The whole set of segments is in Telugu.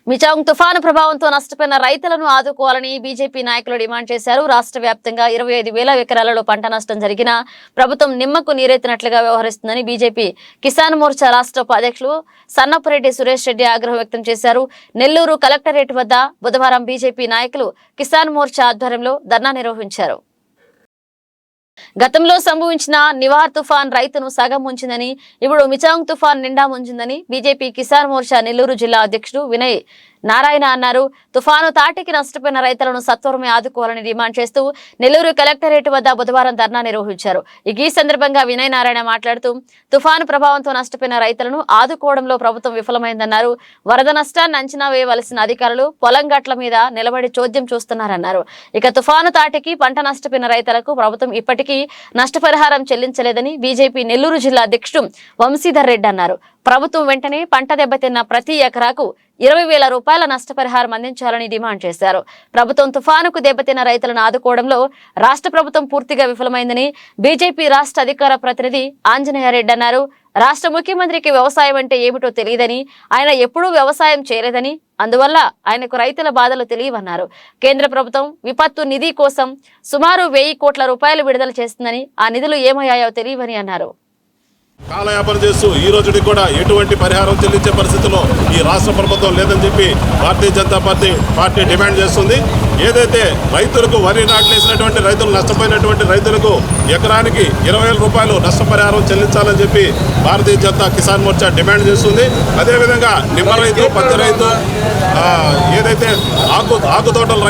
మిచాంగ్ తుఫాను ప్రభావంతో నష్టపోయిన రైతులను ఆదుకోవాలని బీజేపీ నాయకులు డిమాండ్ చేశారు. రాష్ట్ర వ్యాప్తంగా 25,000 ఎకరాలలో పంట నష్టం జరిగినా ప్రభుత్వం నిమ్మకు నీరెత్తినట్లుగా వ్యవహరిస్తుందని బీజేపీ కిసాన్ మోర్చా రాష్ట్ర ఉపాధ్యక్షులు సన్నపరెడ్డి సురేష్ రెడ్డి ఆగ్రహం వ్యక్తం చేశారు. నెల్లూరు కలెక్టరేట్ వద్ద బుధవారం బీజేపీ నాయకులు కిసాన్ మోర్చా ఆధ్వర్యంలో ధర్నా నిర్వహించారు. గతంలో సంభవించిన నివార్ తుఫాన్ రైతును సగం ముంచిందని, ఇప్పుడు మిచాంగ్ తుఫాన్ నిండా ముంచిందని బీజేపీ కిసాన్ మోర్చా నెల్లూరు జిల్లా అధ్యక్షుడు వినయ్ నారాయణ అన్నారు. తుఫాను తాటికి నష్టపోయిన రైతులను సత్వరమే ఆదుకోవాలని డిమాండ్ చేస్తూ నెల్లూరు కలెక్టరేట్ వద్ద బుధవారం ధర్నా నిర్వహించారు. ఈ సందర్భంగా వినయ్ నారాయణ మాట్లాడుతూ తుఫాను ప్రభావంతో నష్టపోయిన రైతులను ఆదుకోవడంలో ప్రభుత్వం విఫలమైందన్నారు. వరద నష్టాన్ని అంచనా వేయవలసిన అధికారులు పొలం గట్ల మీద నిలబడి చోద్యం చూస్తున్నారన్నారు. ఇక తుఫాను తాటికి పంట నష్టపోయిన రైతులకు ప్రభుత్వం ఇప్పటికీ నష్టపరిహారం చెల్లించలేదని బీజేపీ నెల్లూరు జిల్లా అధ్యక్షుడు వంశీధర్ రెడ్డి అన్నారు. ప్రభుత్వం వెంటనే పంట దెబ్బతిన్న ప్రతి ఎకరాకు 20,000 రూపాయల నష్టపరిహారం అందించాలని డిమాండ్ చేశారు. ప్రభుత్వం తుఫానుకు దెబ్బతిన్న రైతులను ఆదుకోవడంలో రాష్ట్ర ప్రభుత్వం పూర్తిగా విఫలమైందని బీజేపీ రాష్ట్ర అధికార ప్రతినిధి ఆంజనేయరెడ్డి అన్నారు. రాష్ట్ర ముఖ్యమంత్రికి వ్యవసాయం అంటే ఏమిటో తెలియదని, ఆయన ఎప్పుడూ వ్యవసాయం చేయలేదని, అందువల్ల ఆయనకు రైతుల బాధలు తెలియవన్నారు. కేంద్ర ప్రభుత్వం విపత్తు నిధి కోసం సుమారు 1,000 కోట్ల రూపాయలు విడుదల చేస్తుందని, ఆ నిధులు ఏమయ్యాయో తెలియవని అన్నారు. కాలయాపన చేస్తూ ఈ రోజుకి కూడా ఎటువంటి పరిహారం చెల్లించే పరిస్థితిలో ఈ రాష్ట్ర ప్రభుత్వం లేదని చెప్పి భారతీయ జనతా పార్టీ డిమాండ్ చేస్తుంది. ఏదైతే రైతులకు వరి నాట్లేసినటువంటి రైతులు నష్టపోయినటువంటి రైతులకు ఎకరానికి 20,000 రూపాయలు నష్టపరిహారం చెల్లించాలని చెప్పి భారతీయ జనతా కిసాన్ మోర్చా డిమాండ్ చేస్తుంది. అదేవిధంగా నిమ్మ రైతు, పత్తి రైతు, ఏదైతే ఆకుతోటల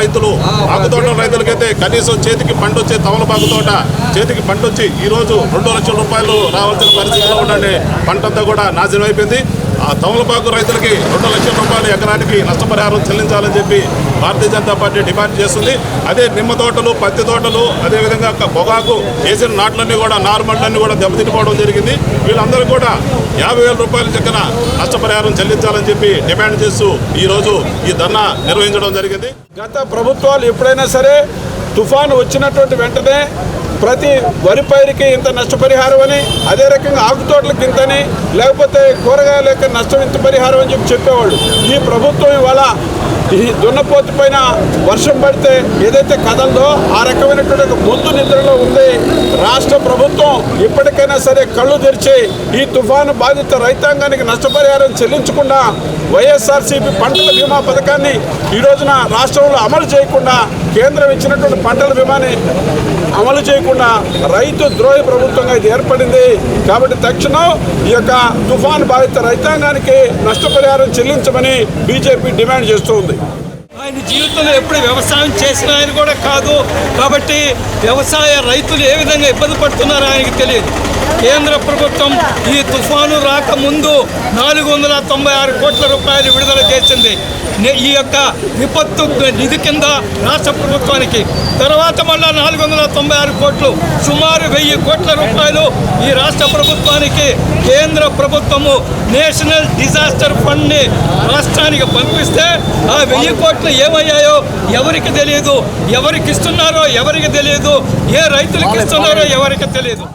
రైతులకైతే కనీసం చేతికి పంట వచ్చే తమలపాకు తోట చేతికి పంట వచ్చి ఈరోజు 2 లక్షల రూపాయలు రావాల్సిన పరిస్థితిలో ఉండే పంటంతా కూడా నాశనం అయిపోయింది. ఆ తమలపాకు రైతులకి 2 లక్షల రూపాయలు ఎకరానికి నష్టపరిహారం చెల్లించాలని చెప్పి భారతీయ జనతా పార్టీ డిమాండ్ చేస్తుంది. అదే నిమ్మ తోటలు, పత్తి తోటలు, అదేవిధంగా పొగాకు వేసిన నాట్లన్నీ కూడా నార్మల్లన్నీ కూడా దెబ్బతినిపోవడం జరిగింది. వీళ్ళందరూ కూడా 50,000 రూపాయల చక్కన నష్టపరిహారం చెల్లించాలని చెప్పి డిమాండ్ చేస్తూ ఈరోజు ఈ ధర్నా నిర్వహించడం జరిగింది. గత ప్రభుత్వాలు ఎప్పుడైనా సరే తుఫాను వచ్చినటువంటి వెంటనే ప్రతి వరి పైరుకి ఇంత నష్టపరిహారం అని, అదే రకంగా ఆకుతోటలకి ఇంతని, లేకపోతే కూరగాయల యొక్క నష్టం ఇంత పరిహారం అని చెప్పేవాళ్ళు. ఈ ప్రభుత్వం ఇవాళ ఈ దున్నపోతు పైన వర్షం పడితే ఏదైతే కదలదో ఆ రకమైనటువంటి మొద్దు నిద్రలో ఉంది. రాష్ట్ర ప్రభుత్వం ఇప్పటికైనా సరే కళ్ళు తెరిచి ఈ తుఫాను బాధిత రైతాంగానికి నష్టపరిహారం చెల్లించకుండా వైఎస్ఆర్సీపీ పంటల బీమా పథకాన్ని ఈ రోజున రాష్ట్రంలో అమలు చేయకుండా, కేంద్రం ఇచ్చినటువంటి పంటల బీమాని అమలు చేయకుండా రైతు ద్రోహి ప్రభుత్వంగా ఇది ఏర్పడింది. కాబట్టి తక్షణం ఈ యొక్క తుఫాను బాధిత రైతాంగానికి నష్టపరిహారం చెల్లించమని బీజేపీ డిమాండ్ చేస్తుంది. ఆయన జీవితంలో ఎప్పుడు వ్యవసాయం చేసిన ఆయన కూడా కాదు. కాబట్టి వ్యవసాయ రైతులు ఏ విధంగా ఇబ్బంది పడుతున్నారో ఆయనకి తెలియదు. కేంద్ర ప్రభుత్వం ఈ తుఫాను రాకముందు 496 కోట్ల రూపాయలు విడుదల చేసింది ఈ యొక్క విపత్తు నిధి కింద రాష్ట్ర ప్రభుత్వానికి. తర్వాత మళ్ళా 496 కోట్లు, సుమారు 1,000 కోట్ల రూపాయలు ఈ రాష్ట్ర ప్రభుత్వానికి కేంద్ర ప్రభుత్వము నేషనల్ డిజాస్టర్ ఫండ్ని రాష్ట్రానికి పంపిస్తే ఆ 1,000 కోట్లు ఏమయ్యాయో ఎవరికి తెలియదు, ఎవరికి ఇస్తున్నారో ఎవరికి తెలియదు, ఏ రైతులకు ఇస్తున్నారో ఎవరికి తెలియదు.